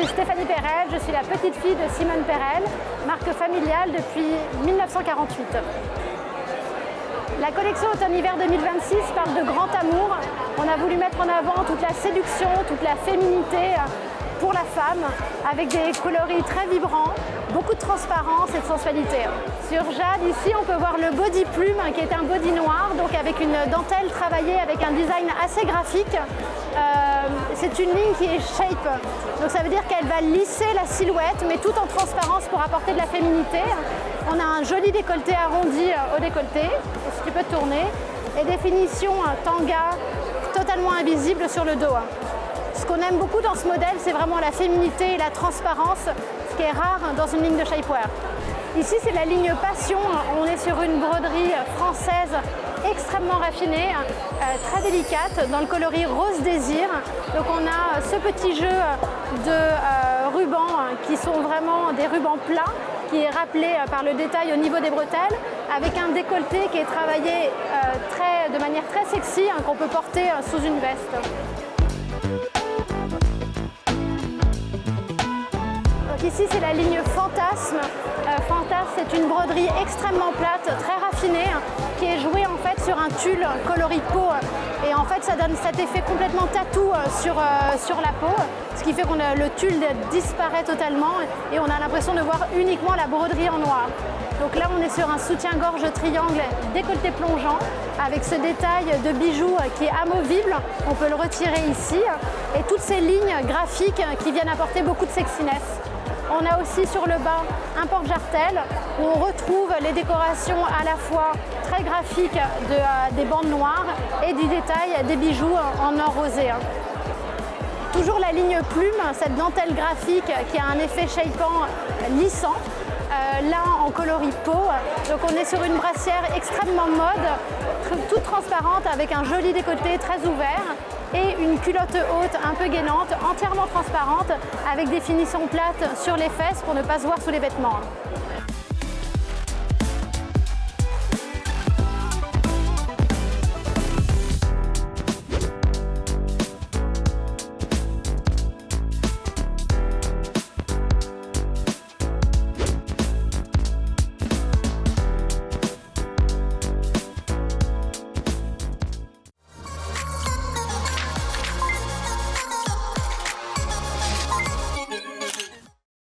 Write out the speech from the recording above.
suis Stéphanie Perel, je suis la petite fille de Simone Perel, marque familiale depuis 1948. La collection automne-hiver 2026 parle de grand amour. On a voulu mettre en avant toute la séduction, toute la féminité pour la femme, avec des coloris très vibrants, beaucoup de transparence et de sensualité. Sur Jade, ici, on peut voir le body plume, qui est un body noir, donc avec une dentelle travaillée avec un design assez graphique. C'est une ligne qui est shape, donc ça veut dire qu'elle va lisser la silhouette, mais tout en transparence pour apporter de la féminité. On a un joli décolleté arrondi au décolleté, si tu peux tourner, et des finitions tanga totalement invisibles sur le dos. Ce qu'on aime beaucoup dans ce modèle, c'est vraiment la féminité et la transparence, ce qui est rare dans une ligne de shapewear. Ici, c'est la ligne Passion. On est sur une broderie française extrêmement raffinée, très délicate, dans le coloris Rose Désir. Donc on a ce petit jeu de rubans qui sont vraiment des rubans plats, qui est rappelé par le détail au niveau des bretelles, avec un décolleté qui est travaillé de manière très sexy, qu'on peut porter sous une veste. Ici, c'est la ligne Fantasme. Fantasme, c'est une broderie extrêmement plate, très raffinée, qui est jouée en fait sur un tulle coloris peau. Et en fait, ça donne cet effet complètement tatou sur la peau, ce qui fait que le tulle disparaît totalement et on a l'impression de voir uniquement la broderie en noir. Donc là, on est sur un soutien-gorge triangle décolleté plongeant avec ce détail de bijoux qui est amovible. On peut le retirer ici. Et toutes ces lignes graphiques qui viennent apporter beaucoup de sexiness. On a aussi sur le bas un porte-jartel où on retrouve les décorations à la fois très graphiques des bandes noires et du détail des bijoux en or rosé. Toujours la ligne plume, cette dentelle graphique qui a un effet shapant lissant. Là en coloris peau, donc on est sur une brassière extrêmement mode, toute transparente avec un joli décolleté très ouvert et une culotte haute un peu gainante, entièrement transparente avec des finitions plates sur les fesses pour ne pas se voir sous les vêtements.